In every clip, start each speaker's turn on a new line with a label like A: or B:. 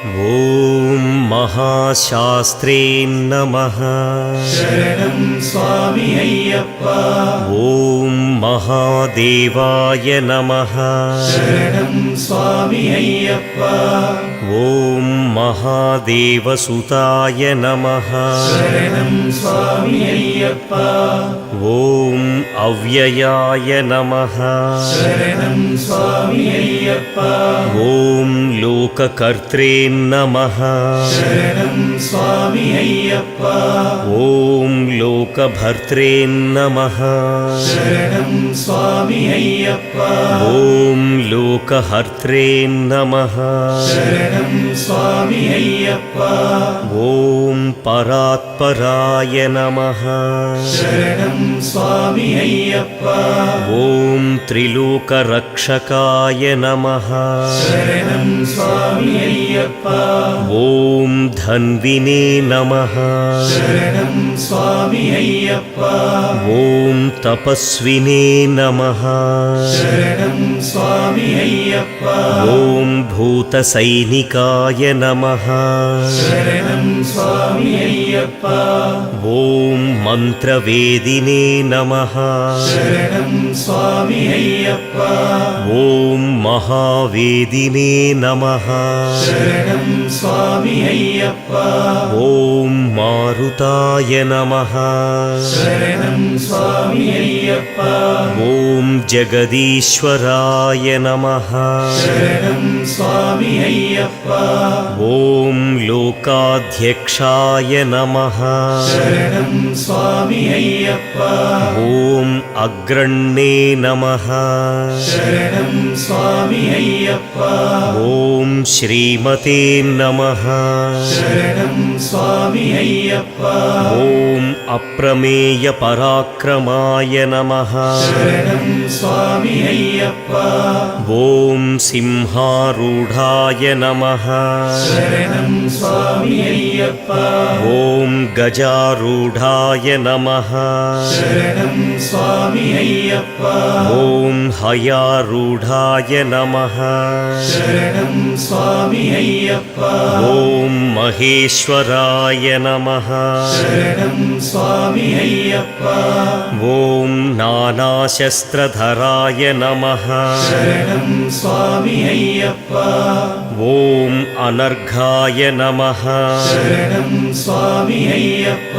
A: ಓಂ ಮಹಾಶಾಸ್ತ್ರೇ ನಮಃ.
B: ಶರಣಂ ಸ್ವಾಮಿ ಅಯ್ಯಪ್ಪ.
A: ಓಂ ಮಹಾದೇವಾಯ ನಮಃ.
B: ಶರಣಂ ಸ್ವಾಮಿ ಅಯ್ಯಪ್ಪ.
A: ಓಂ ಮಹಾದೇವಸುತಾಯ ನಮಃ.
B: ಶರಣಂ ಸ್ವಾಮಿ ಅಯ್ಯಪ್ಪ.
A: ಓಂ ಅವ್ಯಯಾಯ ನಮಃ.
B: ಶರಣಂ ಸ್ವಾಮಿ ಅಯ್ಯಪ್ಪ.
A: ಓಂ ಲೋಕಕರ್ತೃ ನಮಃ.
B: ಶರಣಂ ಸ್ವಾಮಿ ಅಯ್ಯಪ್ಪ.
A: ಓಂ ಲೋಕಭರ್ತೃ ನಮಃ.
B: ಶರಣಂ ಸ್ವಾಮಿ ಅಯ್ಯಪ್ಪ.
A: ಓಂ ಲೋಕಹರ್ತೃ ನಮಃ.
B: ಶರಣಂ ಸ್ವಾಮಿ ಅಯ್ಯಪ್ಪ.
A: ಓಂ ಪರಾತ್ಪರಾಯ ನಮಃ.
B: ಶರಣಂ ಸ್ವಾಮಿ ಅಯ್ಯಪ್ಪ.
A: ಓಂ ತ್ರಿಲೋಕರಕ್ಷಕಾಯ ನಮಃ.
B: ಶರಣಂ ಸ್ವಾಮಿ ಅಯ್ಯಪ್ಪ.
A: ಓಂ ಧನ್ವಿನೇ ನಮಃ.
B: ಶರಣಂ ಸ್ವಾಮಿ ಅಯ್ಯಪ್ಪ.
A: ಓಂ ತಪಸ್ವಿನೇ ನಮಃ.
B: ಶರಣಂ ಸ್ವಾಮಿ ಅಯ್ಯಪ್ಪ.
A: ಓಂ ಭೂತಸೈನಿಕಾಯ ನಮಃ.
B: ಶರಣಂ ಸ್ವಾಮಿ ಅಯ್ಯಪ್ಪ.
A: ಓಂ ಮಂತ್ರವೇದಿನೇ ನಮಃ.
B: ಶರಣಂ ಸ್ವಾಮಿ ಅಯ್ಯಪ್ಪ.
A: ಓಂ ಮಹಾವೇದಿನೇ ನಮಃ.
B: ಶರಣಂ ಸ್ವಾಮಿ ಅಯ್ಯಪ್ಪ.
A: ಓಂ ಮಾರುತಾಯ ನಮಃ.
B: ಶರಣಂ ಸ್ವಾಮಿ ಅಯ್ಯಪ್ಪ.
A: ಓಂ ಜಗದೀಶ್ವರಾಯ ನಮಃ.
B: ಶರಣಂ ಸ್ವಾಮಿ ಅಯ್ಯಪ್ಪ.
A: ಓಂ ಲೋಕಾಧ್ಯಕ್ಷಾಯ ನಮಃ.
B: ಶರಣಂ ಸ್ವಾಮಿ ಅಯ್ಯಪ್ಪ.
A: ಓಂ ಅಗ್ರಣ್ಯೇ ನಮಃ.
B: ಶರಣಂ ಸ್ವಾಮಿ ಅಯ್ಯಪ್ಪ.
A: ಓಂ ಶ್ರೀಮತೇ ನಮಃ.
B: ಶರಣಂ ಸ್ವಾಮಿ ಅಯ್ಯಪ್ಪ.
A: ಓಂ ಅಪ್ರಮೇಯ ಪರಾಕ್ರಮಾಯ ನಮಃ.
B: ಶರಣಂ ಸ್ವಾಮಿ ಅಯ್ಯಪ್ಪ.
A: ಓಂ ಸಿಂಹಾರೂಢಾಯ ನಮಃ.
B: ಶರಣಂ ಸ್ವಾಮಿ ಅಯ್ಯಪ್ಪ.
A: ಓಂ ಗಜಾರೂಢಾಯ ನಮಃ.
B: ಶರಣಂ ಸ್ವಾಮಿ ಅಯ್ಯಪ್ಪ.
A: ಓಂ ಹಯಾರೂಢಾಯ ನಮಃ.
B: ಶರಣಂ ಸ್ವಾಮಿ ಅಯ್ಯಪ್ಪ.
A: ಓಂ ಮಹೇಶ್ವರಾಯ ನಮಃ.
B: ಶರಣಂ ಸ್ವಾಮಿ ಅಯ್ಯಪ್ಪ.
A: ಓಂ ನಾನಾಶಸ್ತ್ರಧರಾಯ ನಮಃ.
B: ಶರಣಂ ಸ್ವಾಮಿ ಅಯ್ಯಪ್ಪ.
A: ಓಂ ಅನರ್ಘಾಯ ನಮಃ.
B: ಶರಣಂ ಸ್ವಾಮಿ ಅಯ್ಯಪ್ಪ.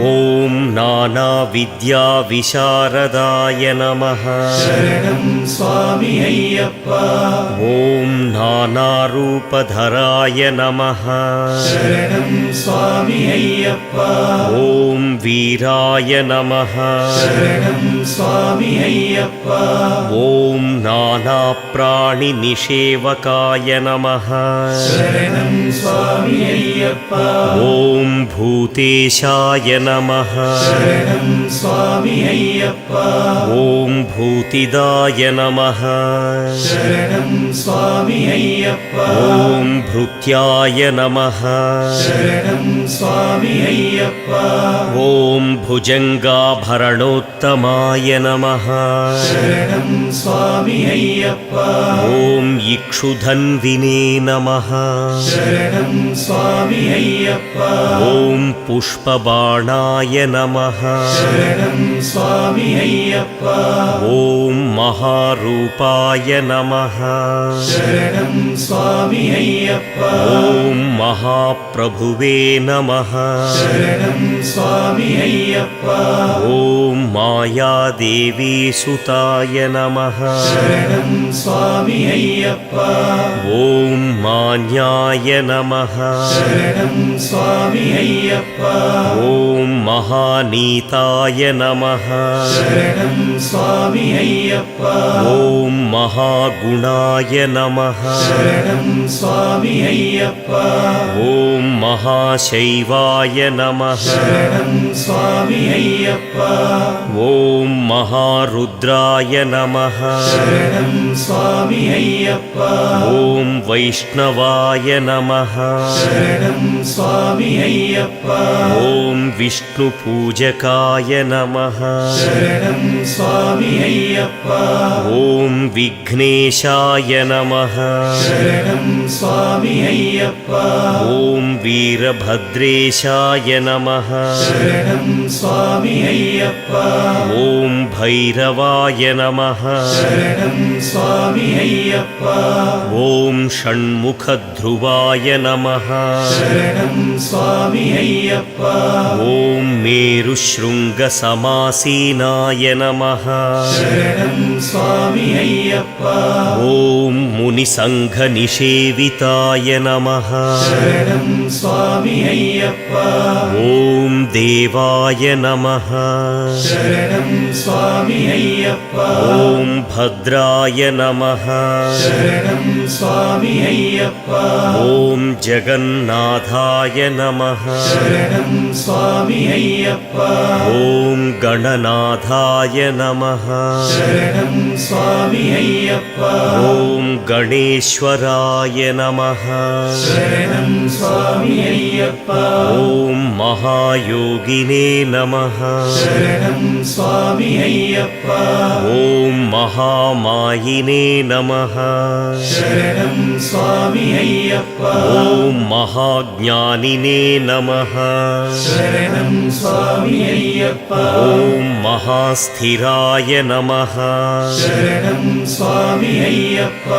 A: ಓಂ ನಾನಾವಿದ್ಯಾವಿಶಾರದಾಯ ನಮಃ.
B: ಶರಣಂ ಸ್ವಾಮಿ ಅಯ್ಯಪ್ಪ.
A: ಓಂ ನಾನಾರೂಪಧರಾಯ ನಮಃ.
B: ಶರಣಂ ಸ್ವಾಮಿ ಅಯ್ಯಪ್ಪ.
A: ಓಂ ವೀರಾಯ ನಮಃ.
B: ಶರಣಂ ಸ್ವಾಮಿ ಅಯ್ಯಪ್ಪ.
A: ಓಂ ನಾನಾಪ್ರಾಣಿನಿಷೇವಕಾಯ ನಮಃ.
B: ಶರಣಂ ಸ್ವಾಮಿ ಅಯ್ಯಪ್ಪ.
A: ಓಂ ಭೂತೇಶಾಯ ನಮಃ.
B: ಶರಣಂ ಸ್ವಾಮಿ ಅಯ್ಯಪ್ಪ.
A: ಓಂ ಭೂತಿದಾಯ ನಮಃ.
B: ಶರಣಂ ಸ್ವಾಮಿ ಅಯ್ಯಪ್ಪ.
A: ಓಂ ಭೃತ್ಯಾಯ ನಮಃ.
B: ಶರಣಂ ಸ್ವಾಮಿ ಅಯ್ಯಪ್ಪ.
A: ಓಂ ಭುಜಂಗಾಭರಣೋತ್ತಮಾಯ ನಮಃ.
B: ಶರಣಂ ಸ್ವಾಮಿ ಅಯ್ಯಪ್ಪ.
A: ಓಂ ಇಕ್ಷುಧನ್ವಿನೇ ನಮಃ.
B: ಶರಣಂ ಸ್ವಾಮಿ ಅಯ್ಯಪ್ಪ.
A: ಓಂ ಪುಷ್ಪಬಾಣಾಯ ನಮಃ.
B: ಶರಣಂ ಸ್ವಾಮಿ ಅಯ್ಯಪ್ಪ.
A: ಓಂ ಮಹಾರೂಪಾಯ ನಮಃ.
B: ಶರಣಂ ಸ್ವಾಮಿ ಅಯ್ಯಪ್ಪ.
A: ಓಂ ಮಹಾಪ್ರಭುವೇ ನಮಃ.
B: ಶರಣಂ ಸ್ವಾಮಿ ಅಯ್ಯಪ್ಪ.
A: ಓಂ ಮಾಯಾದೇವಿ ಸುತಾಯ ನಮಃ.
B: ಶರಣಂ ಸ್ವಾಮಿ ಅಯ್ಯಪ್ಪ.
A: ಓಂ ಮಾನ್ಯಾಯ ನಮಃ.
B: ಶರಣಂ ಸ್ವಾಮಿ ಅಯ್ಯಪ್ಪ.
A: ಓಂ ಮಹಾನೀತಾಯ ನಮಃ.
B: ಶರಣಂ ಸ್ವಾಮಿ ಅಯ್ಯಪ್ಪ.
A: ಓಂ ಮಹಾಗುಣಾಯ ನಮಃ.
B: ಶರಣಂ ಸ್ವಾಮಿ ಅಯ್ಯಪ್ಪ.
A: ಓಂ ಮಹಾಶೈವಾಯ ನಮಃ.
B: ಶರಣಂ ಸ್ವಾಮಿ ಅಯ್ಯಪ್ಪ.
A: ಓಂ ಓಂ ಮಹಾರುದ್ರಾಯ ನಮಃ
B: ಶರಣಂ ಸ್ವಾಮಿ ಅಯ್ಯಪ್ಪ
A: ಓಂ ವೈಷ್ಣವಾಯ ನಮಃ
B: ಶರಣಂ ಸ್ವಾಮಿ ಅಯ್ಯಪ್ಪ
A: ಓಂ ವಿಷ್ಣು ಪೂಜಕಾಯ ನಮಃ
B: ಶರಣಂ ಸ್ವಾಮಿ ಅಯ್ಯಪ್ಪ
A: ಓಂ ವಿಘ್ನೇಶಾಯ ನಮಃ
B: ಶರಣಂ ಸ್ವಾಮಿ ಅಯ್ಯಪ್ಪ
A: ಓಂ ವೀರಭದ್ರೇಶಾಯ ನಮಃ
B: ಶರಣಂ ಸ್ವಾಮಿ ಅಯ್ಯಪ್ಪ
A: ಓಂ ಭೈರವಾಯ ನಮಃ
B: ಶರಣಂ ಸ್ವಾಮಿ ಅಯ್ಯಪ್ಪ
A: ಓಂ ಷಣ್ಮುಖಧ್ರುವಾಯ ನಮಃ
B: ಶರಣಂ ಸ್ವಾಮಿ ಅಯ್ಯಪ್ಪ
A: ಓಂ ಮೇರುಶೃಂಗಸಮಾಸೀನಾಯ ನಮಃ
B: ಶರಣಂ ಸ್ವಾಮಿ ಅಯ್ಯಪ್ಪ
A: ಓಂ ಮುನಿಸಂಘನಿಷೇವಿತಾಯ ನಮಃ
B: ಶರಣಂ ಸ್ವಾಮಿ ಅಯ್ಯಪ್ಪ
A: ಓಂ ದೇವಾಯ ನಮಃ
B: ಶರಣಂ ಸ್ವಾಮಿ ಅಯ್ಯಪ್ಪ
A: ಓಂ ಭದ್ರಾಯ ನಮಃ
B: ಶರಣಂ ಸ್ವಾಮಿ ಅಯ್ಯಪ್ಪ
A: ಓಂ ಜಗನ್ನಾಥಾಯ ನಮಃ
B: ಶರಣಂ ಸ್ವಾಮಿ ಅಯ್ಯಪ್ಪ
A: ಓಂ ಗಣನಾಥಾಯ ನಮಃ
B: ಶರಣಂ ಸ್ವಾಮಿ ಅಯ್ಯಪ್ಪ
A: ಓಂ ಗಣೇಶ್ವರಾಯ ನಮಃ
B: ಶರಣಂ ಸ್ವಾಮಿ ಅಯ್ಯಪ್ಪ
A: ಓಂ ಮಹಾಯೋಗಿನೇ ನಮಃ
B: ಶರಣಂ ಸ್ವಾಮಿ ಅಯ್ಯಪ್ಪ
A: ಓಂ ಮಹಾಮಾಯಿನೇ ನಮಃ
B: ಶರಣಂ ಸ್ವಾಮಿ ಅಯ್ಯಪ್ಪ
A: ಓಂ ಮಹಾಜ್ಞಾನಿನೇ ನಮಃ
B: ಶರಣಂ ಸ್ವಾಮಿ ಅಯ್ಯಪ್ಪ
A: ಓಂ ಮಹಾಸ್ಥಿರಾಯ ನಮಃ
B: ಶರಣಂ ಸ್ವಾಮಿ ಅಯ್ಯಪ್ಪ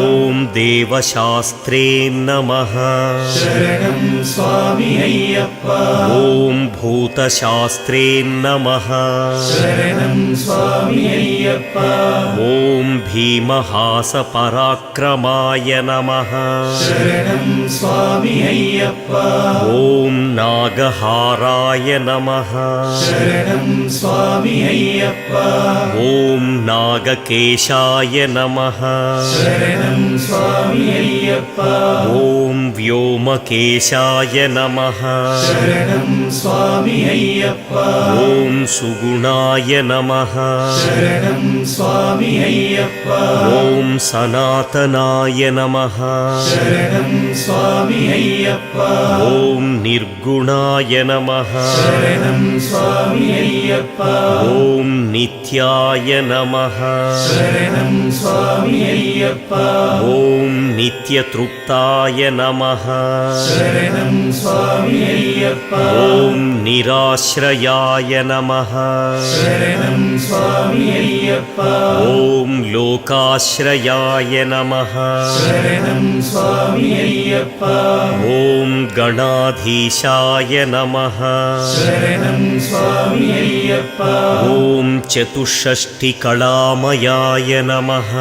A: ಓಂ ದೇವಶಾಸ್ತ್ರೇ ನಮಃ
B: ಶರಣಂ ಸ್ವಾಮಿ ಅಯ್ಯಪ್ಪ
A: ಓಂ ಭೂತಶಾಸ್ತ್ರೇ ನಮಃ
B: ಶರಣಂ ಸ್ವಾಮಿ ಅಯ್ಯಪ್ಪ
A: ಓಂ ಭೀಮಹಾಸಪರಾಕ್ರಮಾಯ ನಮಃ
B: ಶರಣಂ ಸ್ವಾಮಿ ಅಯ್ಯಪ್ಪ
A: ಓಂ ನಾಗಹಾರಾಯ ನಮಃ
B: ಶರಣಂ ಸ್ವಾಮಿ ಅಯ್ಯಪ್ಪ
A: ಓಂ ನಾಗಕೇಶಾಯ ನಮಃ
B: ಶರಣಂ ಸ್ವಾಮಿ ಅಯ್ಯಪ್ಪ
A: ಓಂ ವ್ಯೋಮಕೇಶಾಯ ನಮಃ
B: ಶರಣಂ ಸ್ವಾಮಿ ಅಯ್ಯಪ್ಪ
A: ಓಂ ಸುಗುಣಾಯ ನಮಃ
B: ಶರಣಂ ಸ್ವಾಮಿ ಅಯ್ಯಪ್ಪ
A: ಓಂ ಸನಾತನಾಯ ನಮಃ
B: ಶರಣಂ ಸ್ವಾಮಿ ಅಯ್ಯಪ್ಪ
A: ಓಂ ನಿರ್ಗುಣಾಯ ನಮಃ
B: ಶರಣಂ ಸ್ವಾಮಿ ಅಯ್ಯಪ್ಪ
A: ಓಂ ನಿತ್ಯಾಯ ನಮಃ
B: ಶರಣಂ ಸ್ವಾಮಿ ಅಯ್ಯಪ್ಪ
A: ಓಂ ನಿತ್ಯತೃಪ್ತಾಯ ನಮಃ
B: ಶರಣಂ ಸ್ವಾಮಿ ಅಯ್ಯಪ್ಪ
A: ಓಂ ನಿರಾಶ್ರಯಾಯ ನಮಃ
B: ಶರಣಂ ಸ್ವಾಮಿ ಅಯ್ಯಪ್ಪ
A: ಓಂ ಲೋಕಾಶ್ರಯಾಯ ನಮಃ
B: ಶರಣಂ ಸ್ವಾಮಿ ಅಯ್ಯಪ್ಪ
A: ಓಂ ಗಣಾಧೀಶಾಯ ನಮಃ
B: ಶರಣಂ ಸ್ವಾಮಿ ಅಯ್ಯಪ್ಪ
A: ಓಂ ಚತುಷ್ಷಷ್ಟಿಕಳಾಮಯಾಯ ನಮಃ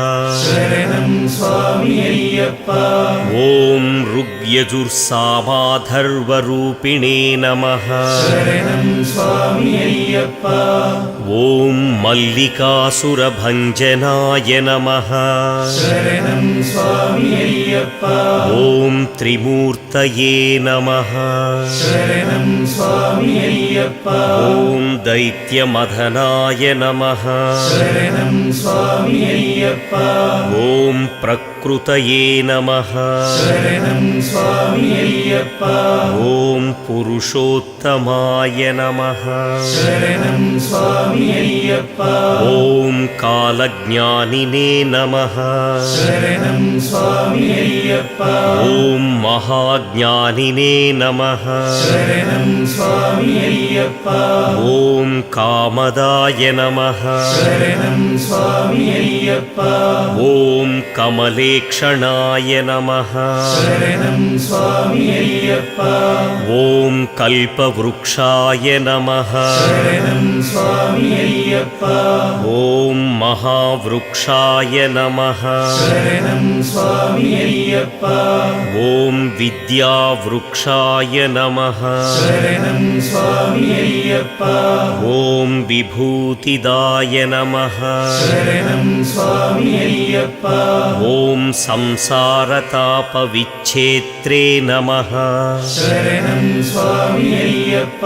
B: ಶರಣಂ ಸ್ವಾಮಿ ಅಯ್ಯಪ್ಪ
A: ಓಂ ಋಗ್ಯಜುರ್ಸಾಮಾಧರ್ವರೂಪಿಣೇ ನಮಃ
B: ಶರಣಂ ಸ್ವಾಮಿ ಅಯ್ಯಪ್ಪ
A: ಓಂ ಮಲ್ಲಿಕಾಸುರಭಂಜನಾಯ ನಮಃ
B: ಶರಣಂ ಸ್ವಾಮಿ ಅಯ್ಯಪ್ಪ
A: ಓಂ ತ್ರಿಮೂರ್ತಯೇ ನಮಃ
B: ಶರಣಂ ಸ್ವಾಮಿ ಅಯ್ಯಪ್ಪ
A: ಓಂ ದೈತ್ಯಮದನಾಯ ನಮಃ
B: ಶರಣಂ ಸ್ವಾಮಿ ಅಯ್ಯಪ್ಪ
A: ಓಂ ಪ್ರಕೃತಯೇ ನಮಃ
B: ಶರಣಂ ಸ್ವಾಮಿ ಅಯ್ಯಪ್ಪ
A: ಓಂ ಪುರುಷೋತ್ತಮಾಯ ನಮಃ
B: ಶರಣಂ ಸ್ವಾಮಿ ಅಯ್ಯಪ್ಪ
A: ಓಂ ಕಾಲಜ್ಞಾನಿನೇ ನಮಃ
B: ಶರಣಂ ಸ್ವಾಮಿ ಅಯ್ಯಪ್ಪ
A: ಓಂ ಮಹಾಜ್ಞಾನಿನೇ ನಮಃ
B: ಶರಣಂ ಸ್ವಾಮಿ ಅಯ್ಯಪ್ಪ
A: ಓಂ ಕಾಮದಾಯ ನಮಃ
B: ಶರಣಂ ಸ್ವಾಮಿ ಅಯ್ಯಪ್ಪ
A: ಓಂ ಕಮಲೇಕ್ಷಣಾಯ ನಮಃ
B: ಶರಣಂ ಸ್ವಾಮಿ ಅಯ್ಯಪ್ಪ
A: ಓಂ ಕಲ್ಪವೃಕ್ಷಾಯ ನಮಃ
B: ಶರಣಂ ಸ್ವಾಮಿ ಅಯ್ಯಪ್ಪ
A: ಓಂ ಮಹಾವೃಕ್ಷಾಯ ನಮಃ
B: ಶರಣಂ ಸ್ವಾಮಿ ಅಯ್ಯಪ್ಪ
A: ಓಂ ವಿದ್ಯಾವೃಕ್ಷಾಯ ನಮಃ
B: ಶರಣಂ ಸ್ವಾಮಿ ಅಯ್ಯಪ್ಪ
A: ಓಂ ವಿಭೂತಿದಾಯ ನಮಃ
B: ಶರಣಂ ಸ್ವಾಮಿ स्वामी अय्यप्प
A: ॐ संसारतापविच्छेत्रे नमः
B: शरणं स्वामी अय्यप्प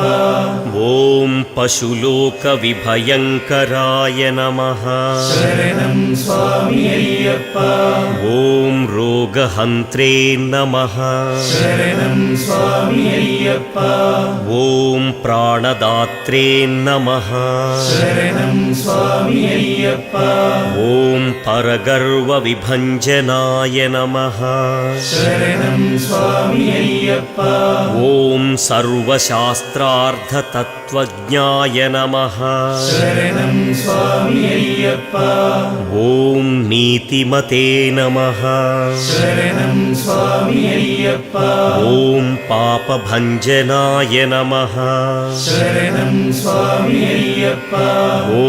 A: ॐ पशुलोकविभयङ्कराय नमः
B: शरणं स्वामी अय्यप्प
A: ॐ रोगहन्त्रे नमः
B: शरणं स्वामी अय्यप्प
A: ॐ प्राणदात्रे नमः
B: शरणं स्वामी अय्यप्प
A: ॐ परगर्वविभञ्जनाय नमः
B: शरणं स्वामी अय्यप्प
A: ॐ सर्वशास्त्रार्थतत्त्वज्ञाय नमः
B: शरणं स्वामी अय्यप्प
A: ॐ नीतिमते नमः
B: शरणं स्वामी अय्यप्प
A: ॐ पापभञ्जनाय नमः
B: शरणं स्वामी अय्यप्प
A: ॐ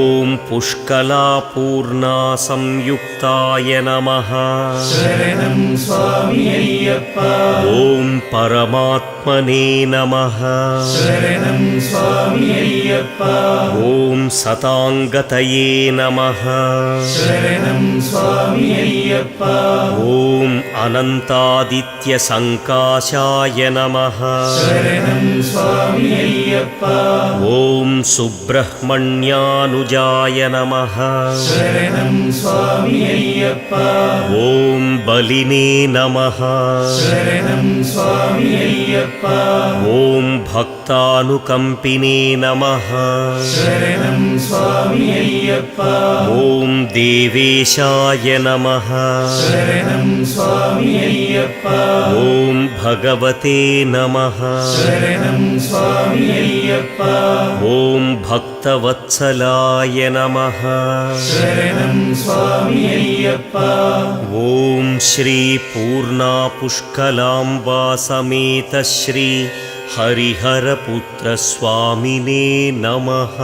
A: पुष्कलापूर्णासंयुक्ताय नमः
B: शरणं स्वामी अय्यप्प
A: ॐ परमात्मने नमः
B: शरणं स्वामी अय्यप्प
A: ॐ सताङ्गतये नमः
B: शरणं स्वामी अय्यप्प
A: ॐ अनन्तादित्यसङ्काशाय नमः
B: शरणं स्वामी अय्यप्प
A: ॐ सुब्रह्मण्यानुजाय नमः
B: शरणं स्वामी अय्यप्प
A: ॐ बलिने नमः
B: शरणं स्वामी अय्यप्प
A: ॐ भक्तानुकम्पिने नमः
B: शरणं स्वामी अय्यप्प
A: ॐ देवेशाय नमः
B: शरणं स्वामी अय्यप्प
A: ॐ भगवते नमः
B: शरणं स्वामी अय्यप्प
A: ॐ भक्तवत्सलाय नमः
B: शरणं स्वामी अय्यप्प
A: ॐ श्री पूर्णापुष्कलाम्बा समेत श्री हरिहरपुत्रस्वामिने नमः।